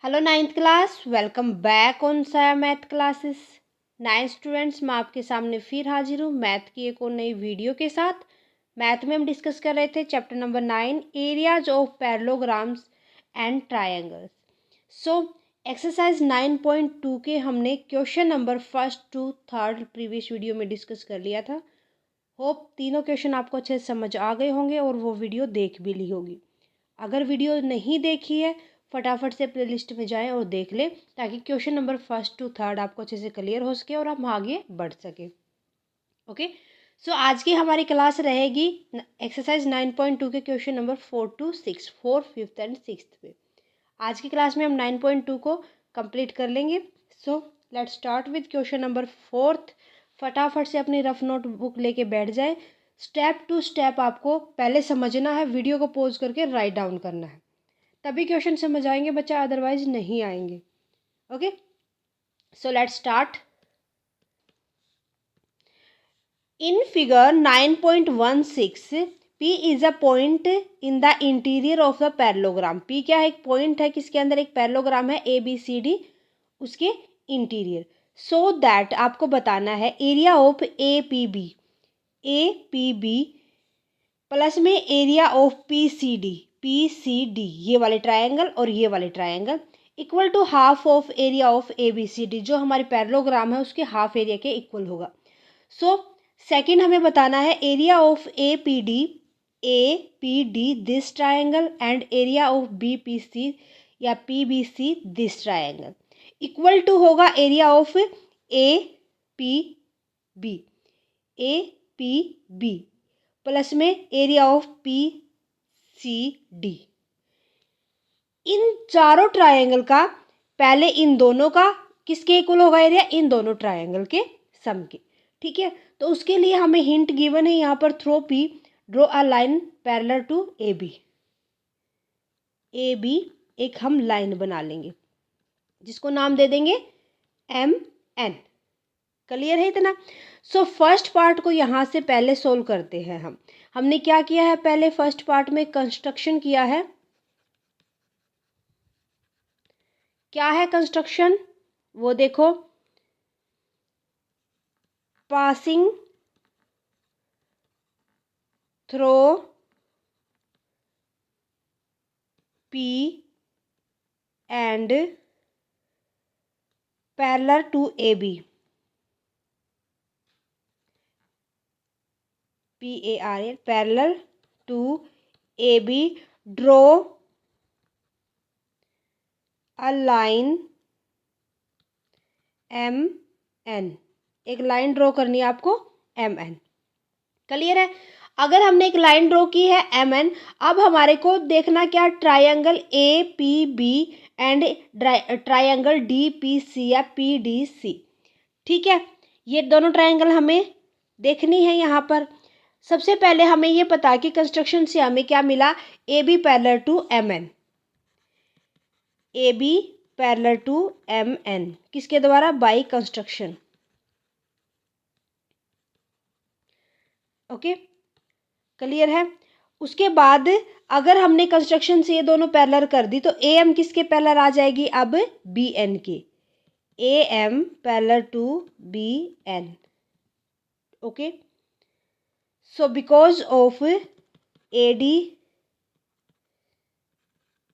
Hello ninth class, welcome back on साया math classes. Ninth students, मैं आपके सामने फिर हाजिर हूँ मैथ की एक और नई वीडियो के साथ। मैथ में हम डिस्कस कर रहे थे chapter number 9, areas of parallelograms and triangles. So exercise 9.2 के हमने question number first to third previous video में डिस्कस कर लिया था। होप तीनों क्वेश्चन आपको अच्छे से समझ आ गए होंगे और वो वीडियो देख भी ली होगी। अगर वीडियो नहीं देखी है फटाफट से प्लेलिस्ट में जाएं और देख लें, ताकि question number first to third आपको अच्छे से क्लियर हो सके और हम आगे बढ़ सके। ओके, सो आज की हमारी क्लास रहेगी एक्सरसाइज 9.2 के question number 4 to 6, 4, 5th and 6th पे। आज की क्लास में हम 9.2 को कंप्लीट कर लेंगे। So let's start with question number 4। फटाफट से अपनी रफ नोट बुक लेके बैठ जाए। स्टेप टू स्टेप आपको पहले समझना है, वीडियो को पॉज करके राइट डाउन करना है, तभी क्वेश्चन समझ आएंगे बच्चा, अदरवाइज नहीं आएंगे। Okay, so let's start. In figure 9.16 P is a point in the interior of the parallelogram. P क्या है? एक पॉइंट है, किसके अंदर? एक पैरेललोग्राम है ABCD, उसके इंटीरियर। सो दैट आपको बताना है एरिया ऑफ APB प्लस में एरिया ऑफ PCD ये वाले ट्रायंगल और ये वाले triangle equal to half of area of ABCD, जो हमारे पैरेललोग्राम है उसके हाफ एरिया के इक्वल होगा। सो सेकंड हमें बताना है area of APD this triangle and area of BPC या PBC this triangle equal to होगा एरिया ऑफ APB प्लस में एरिया ऑफ PCD। इन चारों ट्रायंगल का पहले इन दोनों का किसके इक्वल होगा एरिया? इन दोनों ट्रायंगल के सम के। ठीक है, तो उसके लिए हमें हिंट गिवन है यहाँ पर, through P draw a line parallel to AB। एक हम लाइन बना लेंगे जिसको नाम दे देंगे MN। क्लियर है इतना? सो फर्स्ट पार्ट को यहाँ से पहले सोल्व करते हैं हमने क्या किया है? पहले फर्स्ट पार्ट में कंस्ट्रक्शन किया है। क्या है कंस्ट्रक्शन? वो देखो, passing through P and parallel to AB, PARL parallel to AB, draw a line MN। एक लाइन ड्रॉ करनी है आपको MN। क्लियर है? अगर हमने एक लाइन ड्रॉ की है MN, अब हमारे को देखना क्या? Triangle APB and triangle DPC या PDC। ठीक है, ये दोनों ट्रायंगल हमें देखनी है यहाँ पर। सबसे पहले हमें ये पता कि कंस्ट्रक्शन से हमें क्या मिला? AB parallel to MN। AB parallel to MN किसके द्वारा? By construction. ओके, क्लियर है? उसके बाद अगर हमने कंस्ट्रक्शन से ये दोनों पैरेलल कर दी तो AM किसके पैरेलल आ जाएगी? अब BN के। AM parallel to BN। Okay, so because of AD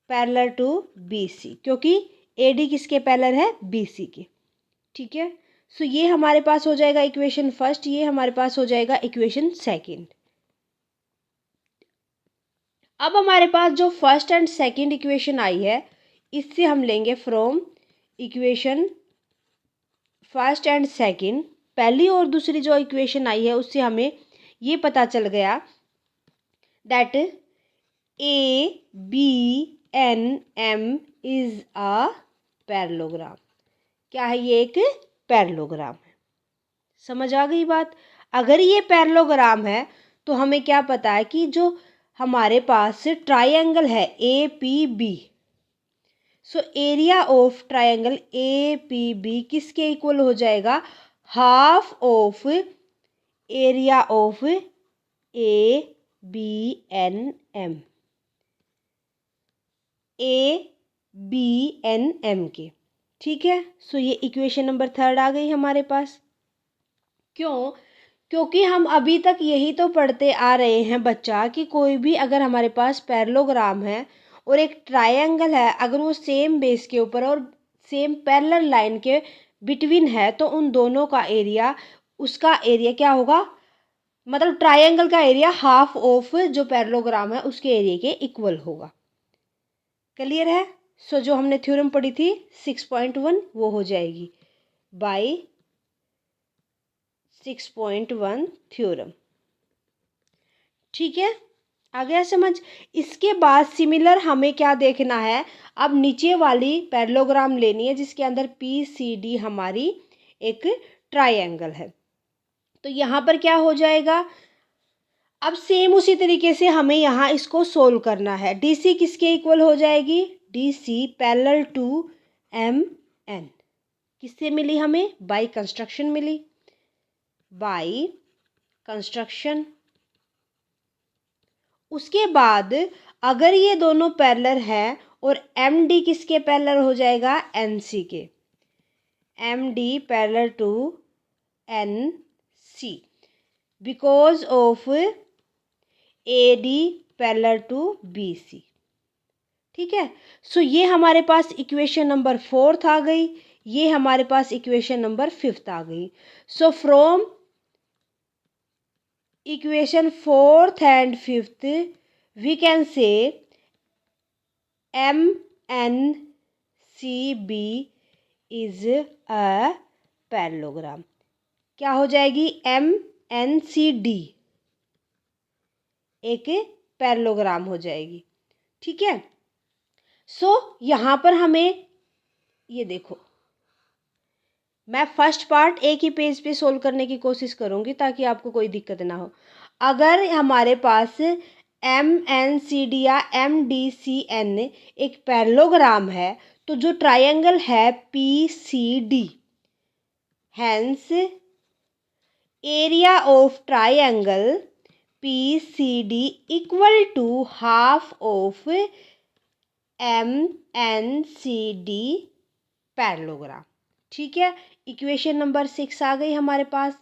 parallel to BC, क्योंकि AD किसके पैरेलल है? BC के। ठीक है, सो ये हमारे पास हो जाएगा इक्वेशन फर्स्ट, ये हमारे पास हो जाएगा इक्वेशन सेकंड। अब हमारे पास जो फर्स्ट एंड सेकंड इक्वेशन आई है, इससे हम लेंगे from equation first and second. पहली और दूसरी जो इक्वेशन आई है उससे हमें ये पता चल गया that ABNM is a parallelogram. क्या है? ये एक पैरेललोग्राम है। समझ आ गई बात? अगर ये पैरेललोग्राम है तो हमें क्या पता है कि जो हमारे पास ट्रायंगल है APB, so area of triangle APB किसके इक्वल हो जाएगा? Half of area of ABNM। BNM के। ठीक है, सो ये इक्वेशन नंबर 3 आ गई हमारे पास। क्यों? क्योंकि हम अभी तक यही तो पढ़ते आ रहे हैं बच्चा कि कोई भी अगर हमारे पास पैरेललोग्राम है और एक ट्रायंगल है, अगर वो सेम बेस के ऊपर और सेम पैरेलल लाइन के बिटवीन है, तो उन दोनों का एरिया, उसका एरिया क्या होगा, मतलब ट्रायंगल का एरिया हाफ ऑफ जो पैरेललोग्राम है उसके एरिया के इक्वल होगा। क्लियर है? सो जो हमने थ्योरम पढ़ी थी 6.1 वो हो जाएगी बाय 6.1 थ्योरम। ठीक है, आ गया समझ। इसके बाद सिमिलर हमें क्या देखना है, अब नीचे वाली पैरेललोग्राम लेनी है जिसके अंदर PCD हमारी एक ट्रायंगल है। तो यहाँ पर क्या हो जाएगा, अब सेम उसी तरीके से हमें यहाँ इसको सोल्व करना है। DC किसके इक्वल हो जाएगी, DC पैरेलल टू MN। किससे मिली हमें, बाय कंस्ट्रक्शन मिली, बाय कंस्ट्रक्शन। उसके बाद अगर ये दोनों पैरेलल हैं और MD किसके पैरेलल हो जाएगा, NC के। MD parallel to NC because of AD parallel to BC। ठीक है, सो ये हमारे पास इक्वेशन नंबर 4 आ गई, ये हमारे पास इक्वेशन नंबर 5 आ गई। So from equation 4th and 5th we can say MNCB is a parallelogram। क्या हो जाएगी, MNCD एक पैरेललोग्राम हो जाएगी। ठीक है, सो यहाँ पर हमें ये देखो, मैं फर्स्ट पार्ट एक ही पेज पे सोल्व करने की कोशिश करूँगी ताकि आपको कोई दिक्कत ना हो। अगर हमारे पास MNCD या MDCN एक पैरेललोग्राम है तो जो ट्रायंगल है PCD, hence area of triangle PCD equal to half of MNCD parallelogram. ठीक है, इक्वेशन नंबर 6 आ गई हमारे पास।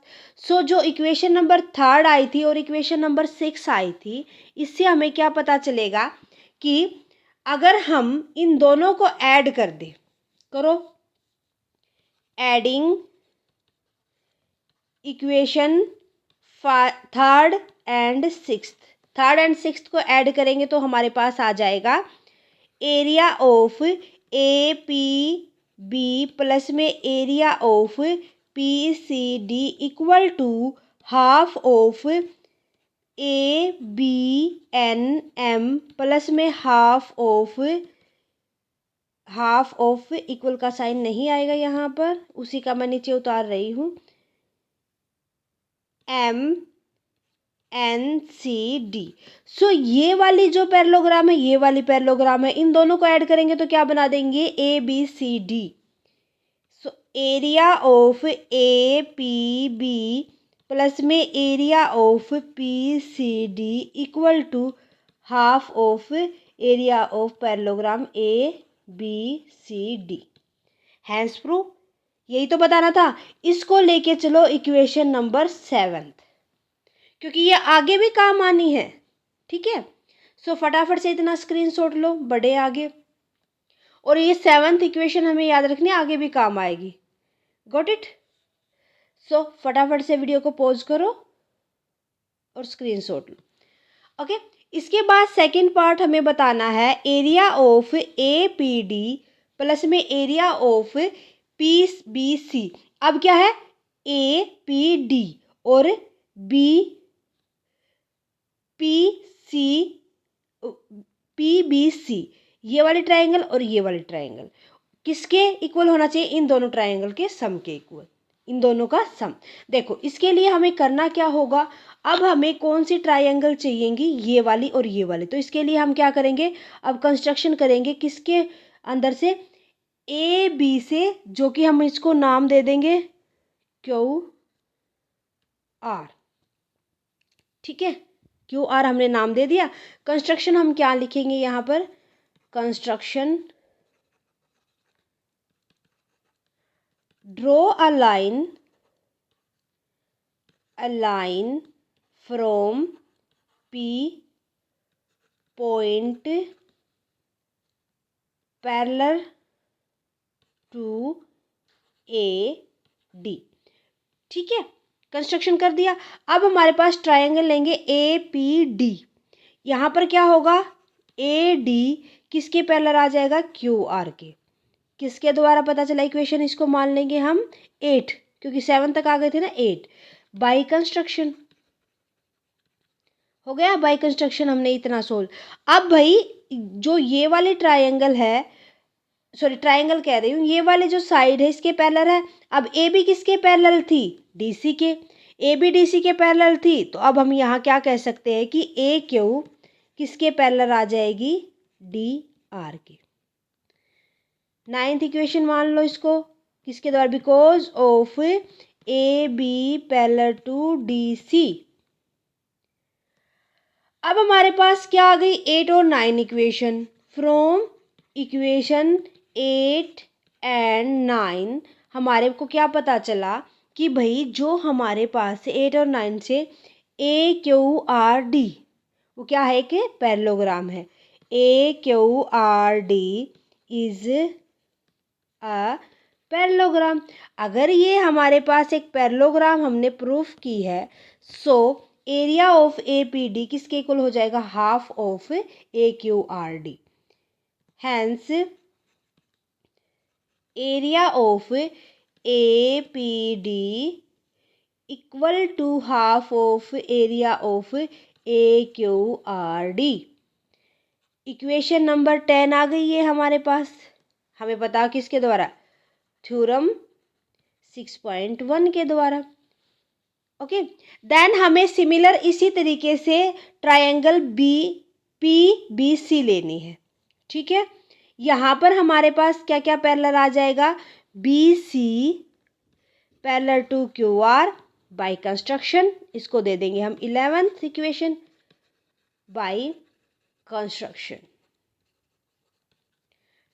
सो जो इक्वेशन नंबर 3 आई थी और इक्वेशन नंबर 6 आई थी, इससे हमें क्या पता चलेगा कि अगर हम इन दोनों को ऐड कर दें, करो adding equation 3rd and 6th, 3rd and 6th को ऐड करेंगे तो हमारे पास आ जाएगा एरिया ऑफ APB प्लस में area of PCD equal to half of ABNM plus में हाफ ऑफ इक्वल का साइन नहीं आएगा यहाँ पर, उसी का मैं नीचे उतार रही हूँ, MNCD। सो ये वाली जो पैरेललोग्राम है, ये वाली पैरेललोग्राम है, इन दोनों को ऐड करेंगे तो क्या बना देंगे, ABCD। So area of APB plus में area of PCD equal to half of area of parallelogram ABCD। Hence proof, यही तो बताना था। इसको लेके चलो इक्वेशन नंबर 7, क्योंकि ये आगे भी काम आनी है। ठीक है, सो फटाफट से इतना स्क्रीनशॉट लो, बड़े आगे, और ये 7th इक्वेशन हमें याद रखनी, आगे भी काम आएगी। Got it? सो फटाफट से वीडियो को पॉज करो और स्क्रीनशॉट लो। ओके, इसके बाद सेकंड पार्ट हमें बताना है एरिया ऑफ APD प्लस में एरिया ऑफ PBC। अब क्या है, APD और PBC, ये वाली ट्रायंगल और ये वाली ट्रायंगल किसके इक्वल होना चाहिए, इन दोनों ट्रायंगल के सम के इक्वल, इन दोनों का सम। देखो इसके लिए हमें करना क्या होगा, अब हमें कौन सी ट्रायंगल चाहिएगी, ये वाली और ये वाली। तो इसके लिए हम क्या करेंगे, अब कंस्ट्रक्शन करेंगे किसके अंदर से, AB से, जो कि हम इसको नाम दे देंगे QR। ठीक है, QR हमने नाम दे दिया। कंस्ट्रक्शन हम क्या लिखेंगे यहाँ पर, construction draw a line from P point parallel to A D. ठीक है, कंस्ट्रक्शन कर दिया। अब हमारे पास ट्रायंगल लेंगे ए पी डी। यहाँ पर क्या होगा, ए डी किसके पैरेलल आ जाएगा, क्यू आर के। किसके द्वारा पता चला इक्वेशन, इसको मान लेंगे हम 8, क्योंकि 7 तक आ गए थे ना, 8 बाई कंस्ट्रक्शन हो गया। बाई कंस्ट्रक्शन हमने इतना सोल्व। अब भाई जो ये वाले ट्रायंगल है, सॉरी ट्रायंगल कह रही हूँ, ये वाले जो साइड है इसके पैरेलल है। अब ए बी किसके पैरेलल थी, डीसी के। ए बी डी सी के पैरेलल थी, तो अब हम यहाँ क्या कह सकते हैं कि ए क्यू किसके पैरेलल आ जाएगी, डी आर के। 9th इक्वेशन मान लो इसको, किसके द्वारा, because of A B parallel to D C. अब हमारे पास क्या आ गई, 8 और 9 इक्वेशन। फ्रॉम इक्वेशन 8 एंड 9 हमारे को क्या पता चला कि भाई जो हमारे पास 8 और 9 से ए क्यू आर डी, वो क्या है कि पैरेललोग्राम है। A Q R D is a parallelogram. अगर ये हमारे पास एक पैरेललोग्राम हमने प्रूफ की है, so area of A P D किसके इक्वल हो जाएगा, half of A Q R D. Hence area of A P D equal to half of area of A Q R D. Equation number 10 आ गई है हमारे पास। हमें पता किसके द्वारा, थ्योरम 6.1 के द्वारा। ओके, देन हमें सिमिलर इसी तरीके से triangle B P B C लेनी है। ठीक है, यहाँ पर हमारे पास क्या क्या पैरेलल आ जाएगा, B C parallel to Q R by construction. इसको दे देंगे हम 11th इक्वेशन बाई कंस्ट्रक्शन।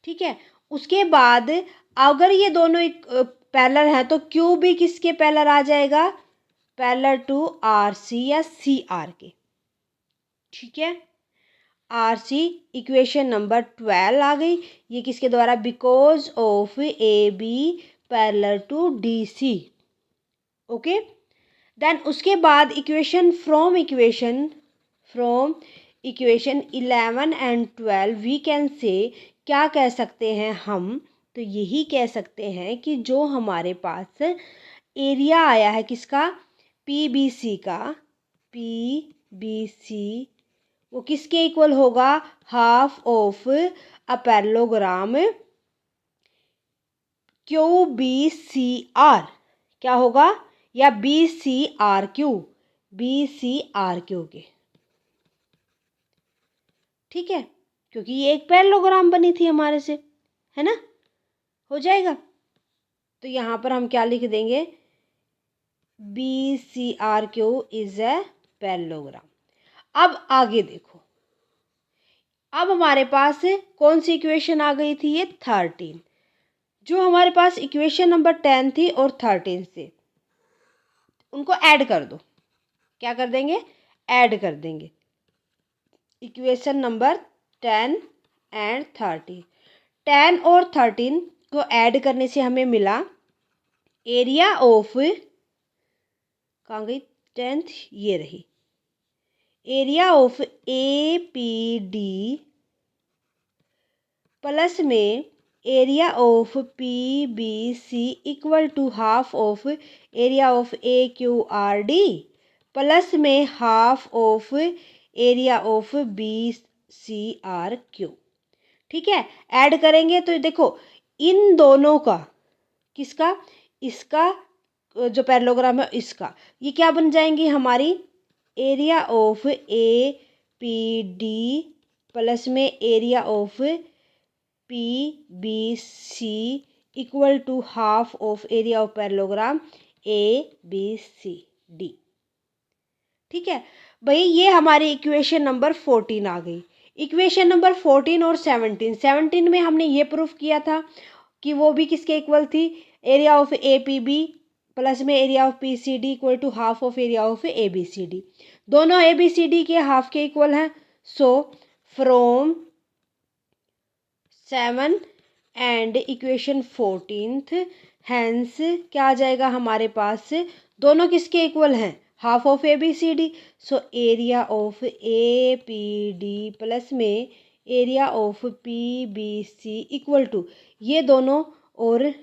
ठीक है, उसके बाद अगर ये दोनों पैरेलल हैं तो क्यू भी किसके पैरेलल आ जाएगा, पैरेलल टू आर सी या सी आर के। ठीक है, आर सी इक्वेशन नंबर 12 आ गई। ये किसके द्वारा, because of A B parallel to D C. Okay, then उसके बाद equation from equation 11 and 12 we can say, क्या कह सकते हैं हम, तो यही कह सकते हैं कि जो हमारे पास एरिया आया है किसका, पी बी सी का, पी बी सी वो किसके इक्वल होगा, half of a parallelogram Q B C R. क्या होगा, या B C R Q, B C R Q के। ठीक है, क्योंकि ये एक पैरेललोग्राम बनी थी हमारे से, है ना, हो जाएगा। तो यहाँ पर हम क्या लिख देंगे, B C R Q is a parallelogram. अब आगे देखो, अब हमारे पास कौन सी इक्वेशन आ गई थी, ये 13। जो हमारे पास इक्वेशन नंबर 10 थी और 13 से उनको ऐड कर दो। क्या कर देंगे, ऐड कर देंगे। इक्वेशन नंबर 10 एंड 13, 10 और 13 को ऐड करने से हमें मिला एरिया ऑफ, कहाँ गई 10th, ये रही, area of A P D plus में area of P B C equal to half of area of A Q R D plus में half of area of B C R Q. ठीक है, add करेंगे तो देखो इन दोनों का, किसका, इसका जो पैरेललोग्राम है इसका, ये क्या बन जाएंगी हमारी, area of A P D plus में area of P B C equal to half of area of parallelogram A B C D. ठीक है भाई, ये हमारी इक्वेशन नंबर 14 आ गई। इक्वेशन नंबर 14 और 17 में हमने ये प्रूफ किया था कि वो भी किसके इक्वल थी, area of A P B plus में area of P C D equal to half of area of A B C D. दोनों ए बी सी डी के हाफ के इक्वल हैं। So from 7 and equation 14th hence क्या आ जाएगा हमारे पास, दोनों किसके इक्वल हैं, half of A B C D. So area of A P D plus में area of P B C equal to, ये दोनों और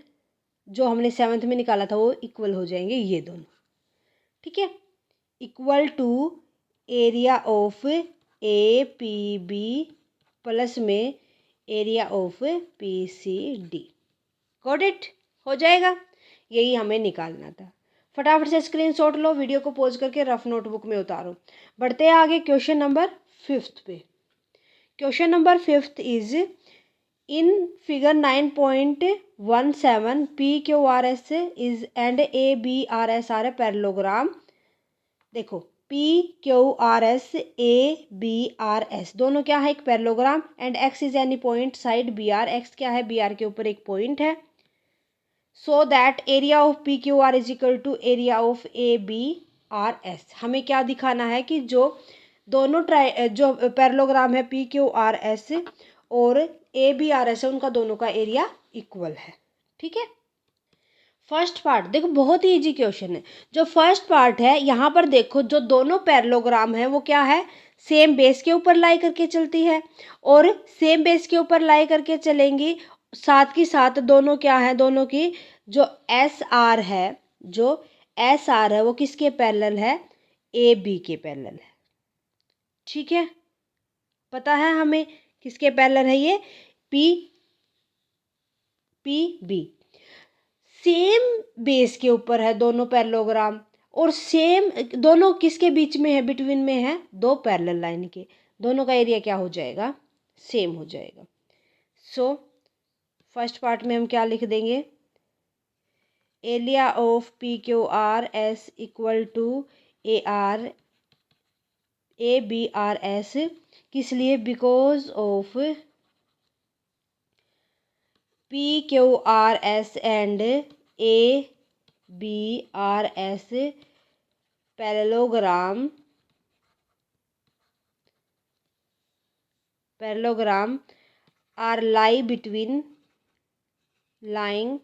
जो हमने 7th में निकाला था वो इक्वल हो जाएंगे ये दोनों, ठीक है, equal to area of A P B plus में area of P C D. Got it, हो जाएगा, यही हमें निकालना था। फटाफट से स्क्रीनशॉट लो, वीडियो को पॉज करके रफ नोटबुक में उतारो। बढ़ते हैं आगे क्वेश्चन नंबर 5 पे। क्वेश्चन नंबर 5 इज इन फिगर 9.17 P Q R S is and A B R S are a parallelogram. देखो P Q R S A B R S दोनों क्या है, एक parallelogram, and X is any point side B R, X क्या है, B R के ऊपर एक पॉइंट है। So that area of P Q R is equal to area of A B R S. हमें क्या दिखाना है कि जो दोनों जो पैरेललोग्राम है पी क्यू आर एस और ए बी आर एस है, उनका दोनों का एरिया इक्वल है, ठीक है। फर्स्ट पार्ट देखो, बहुत ही इजी क्वेश्चन है। जो फर्स्ट पार्ट है यहाँ पर देखो, जो दोनों पैरेललोग्राम है वो क्या है, सेम बेस के ऊपर लाई करके चलती है, और सेम बेस के ऊपर लाई करके चलेंगी। साथ ही साथ दोनों क्या है, दोनों की जो एस आर है, जो एस आर है वो किसके पैरेलल है, ए बी के पैरेलल है, ठीक है। पता है हमें किसके पैरेलल है ये, P P B. Same base के ऊपर है दोनों पैरेललोग्राम, और सेम दोनों किसके बीच में है, बिटवीन में है दो पैरेलल लाइन के, दोनों का एरिया क्या हो जाएगा, सेम हो जाएगा। सो फर्स्ट पार्ट में हम क्या लिख देंगे, area of P Q R S equal to A B R S, किस लिए, because of P Q R S and A B R S parallelogram are lying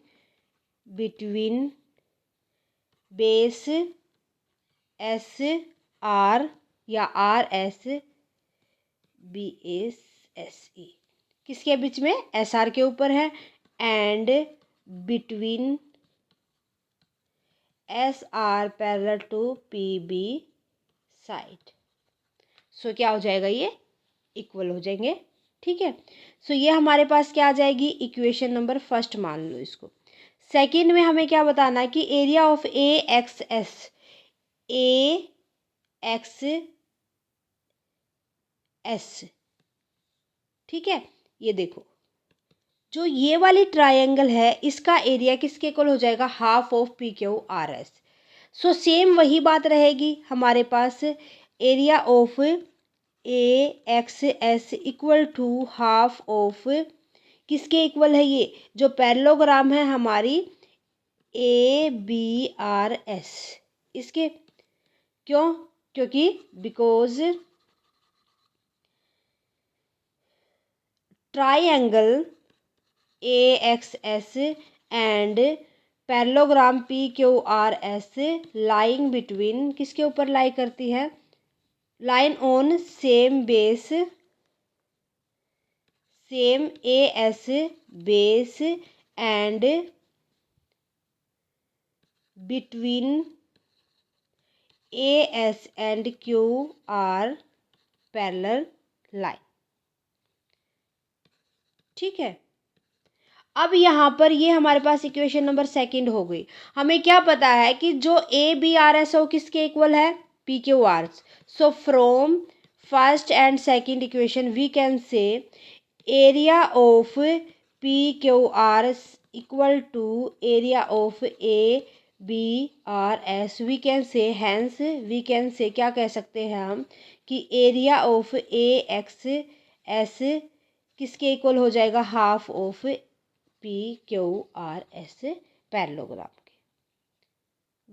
between base S R या R S B S S E, किसके बीच में, S R के ऊपर है, and between S R parallel to P B side. So क्या हो जाएगा, ये इक्वल हो जाएंगे, ठीक है। सो ये हमारे पास क्या आ जाएगी, इक्वेशन नंबर फर्स्ट मान लो इसको। सेकंड में हमें क्या बताना है कि area of A X S, ठीक है। ये देखो, जो ये वाली ट्रायंगल है इसका एरिया किसके इक्वल हो जाएगा, half of P Q R S. So same वही बात रहेगी हमारे पास, area of A X S equal to half of, किसके इक्वल है ये, जो पैरेललोग्राम है हमारी ए बी आर एस, इसके, क्यों, क्योंकि because triangle A X S and parallelogram P Q R S lying between, किसके ऊपर लाई करती है, line on same base, same A S base and between A S and Q R parallel line, ठीक है। अब यहाँ पर ये हमारे पास इक्वेशन नंबर सेकंड हो गई। हमें क्या पता है कि जो ए बी आर एस हो किसके इक्वल है, P Q R. So from first and second equation we can say area of P Q R equal to area of A B R S. We can say hence, we can say क्या कह सकते हैं हम कि area of A X S किसके equal हो जाएगा, half of P Q R S parallelogram के।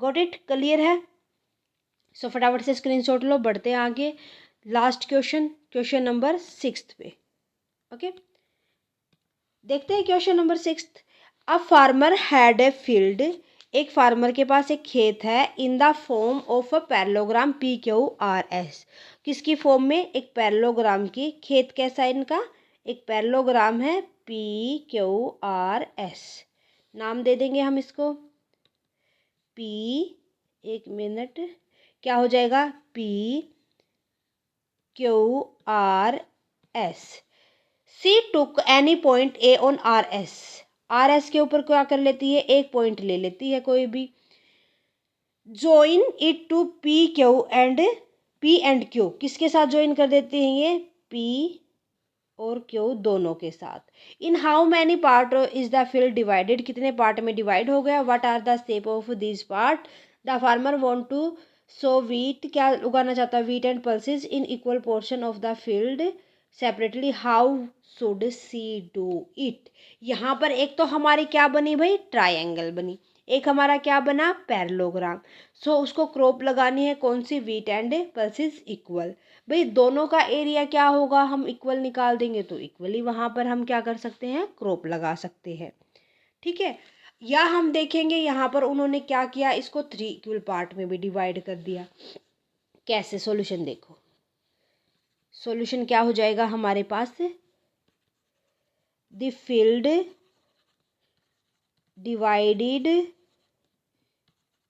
गॉट इट, क्लियर है? सो फटाफट से स्क्रीनशॉट लो, बढ़ते हैं आगे। लास्ट क्वेश्चन, क्वेश्चन नंबर 6 पे। ओके, देखते हैं question number 6। A farmer had a field, एक फार्मर के पास एक खेत है, in the form of a parallelogram P Q R S. किसकी फॉर्म में? एक पैरेललोग्राम की। खेत कैसा है इनका? एक पैरेललोग्राम है, पी क्यू आर एस। नाम दे देंगे हम इसको पी, एक मिनट, क्या हो जाएगा? P Q R S. She took any point A on R S. R S के ऊपर क्या कर लेती है? एक पॉइंट ले लेती है कोई भी। Join it to P and Q, किसके साथ ज्वाइन कर देते हैं ये? पी और क्यू दोनों के साथ। In how many part is the field divided, कितने पार्ट में डिवाइड हो गया? What are the shape of this part? The farmer want to sow wheat, क्या उगाना चाहता है? Wheat and pulses in equal portion of the field separately, how should she do it? यहाँ पर एक तो हमारी क्या बनी भाई? ट्रायंगल बनी। एक हमारा क्या बना? पैरेललोग्राम। सो उसको क्रॉप लगानी है, कौन सी? Wheat and pulses equal. भाई दोनों का एरिया क्या होगा? हम इक्वल निकाल देंगे तो इक्वली वहाँ पर हम क्या कर सकते हैं? क्रॉप लगा सकते हैं। ठीक है, या हम देखेंगे यहाँ पर उन्होंने क्या किया, इसको 3 इक्वल पार्ट में भी डिवाइड कर दिया। कैसे? सॉल्यूशन देखो, सॉल्यूशन क्या हो जाएगा हमारे पास? The field divided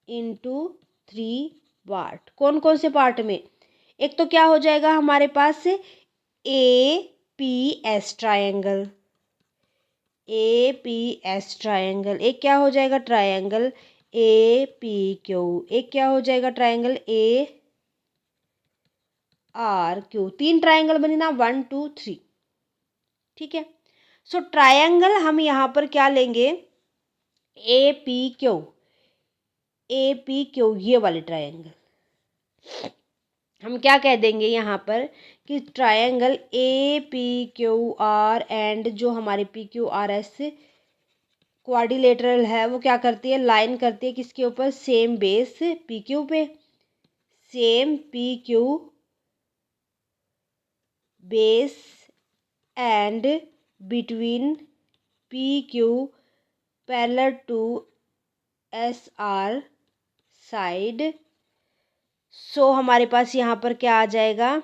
into 3 part. कौन कौन से पार्ट में? एक तो क्या हो जाएगा हमारे पास? A P S triangle, A P S triangle. एक क्या हो जाएगा? Triangle A P Q. एक क्या हो जाएगा? Triangle A R Q. 3 triangle बनी ना, 1 2 3। ठीक है, सो ट्रायंगल हम यहाँ पर क्या लेंगे? ए पी क्यू, ए पी क्यू, ये वाले ट्रायंगल हम क्या कह देंगे यहाँ पर कि triangle A P Q are and जो हमारे P Q R S quadrilateral है, वो क्या करती है? लाइन करती है किसके ऊपर? सेम बेस पी क्यू पे। Same P Q base and between P Q parallel to S R side. So हमारे पास यहाँ पर क्या आ जाएगा?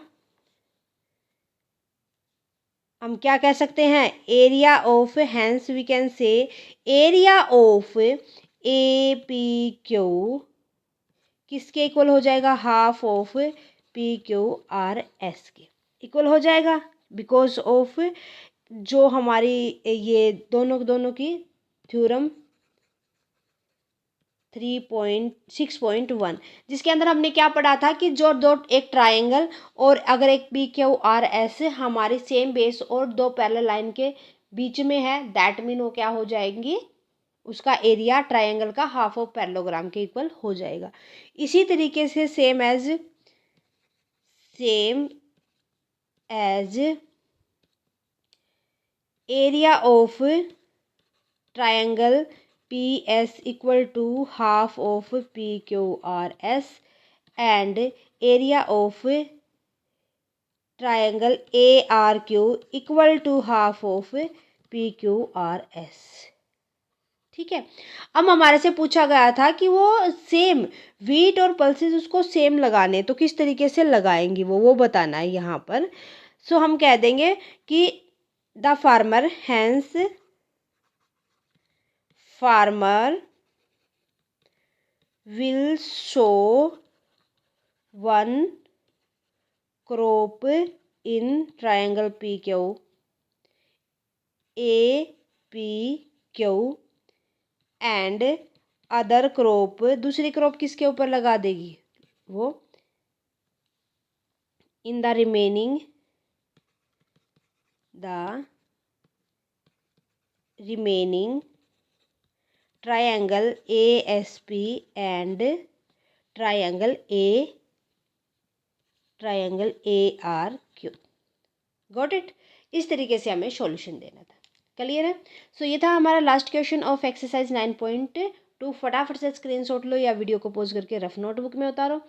हम क्या कह सकते हैं? Area of, hence we can say area of A P Q किसके इक्वल हो जाएगा? Half of P Q R S के इक्वल हो जाएगा, बिकॉज ऑफ जो हमारी ये दोनों दोनों की थ्योरम 3.6.1, जिसके अंदर हमने क्या पढ़ा था कि जो दो, एक ट्रायंगल और अगर एक पी क्यू आर एस हमारे सेम बेस और दो पैरेलल लाइन के बीच में है, दैट मीन वो क्या हो जाएंगी? उसका एरिया ट्रायंगल का हाफ ऑफ पैरेललोग्राम के इक्वल हो जाएगा। इसी तरीके से same as area of triangle P S equal to half of P Q R S and area of triangle A R Q equal to half of P Q R S. ठीक है, अब हमारे से पूछा गया था कि वो सेम वीट और पल्सेस उसको सेम लगाने, तो किस तरीके से लगाएंगी वो बताना है यहाँ पर। सो हम कह देंगे कि the farmer hence farmer will sow one crop in triangle PQ APQ and other crop, दूसरी क्रॉप किसके ऊपर लगा देगी? वो in the remaining triangle ASP and triangle ARQ। Got it? इस तरीके से हमें सॉल्यूशन देना था। क्लियर है। सो ये था हमारा लास्ट क्वेश्चन ऑफ एक्सरसाइज 9.2। फटाफट से स्क्रीनशॉट लो या वीडियो को पॉज करके रफ नोटबुक में उतारो।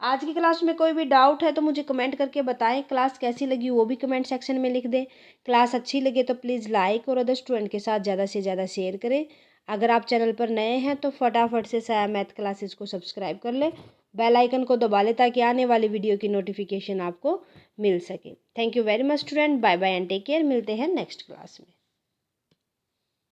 आज की क्लास में कोई भी डाउट है तो मुझे कमेंट करके बताएं। क्लास कैसी लगी वो भी कमेंट सेक्शन में लिख दें। क्लास अच्छी लगे तो प्लीज़ लाइक और अदर स्टूडेंट के साथ ज़्यादा से ज़्यादा शेयर करें। अगर आप चैनल पर नए हैं तो फटाफट से साया मैथ क्लासेस को सब्सक्राइब कर ले, बेल आइकन को दबा ले ताकि आने वाली वीडियो की नोटिफिकेशन आपको मिल सके। Thank you very much student, bye bye and take care. मिलते हैं नेक्स्ट क्लास में।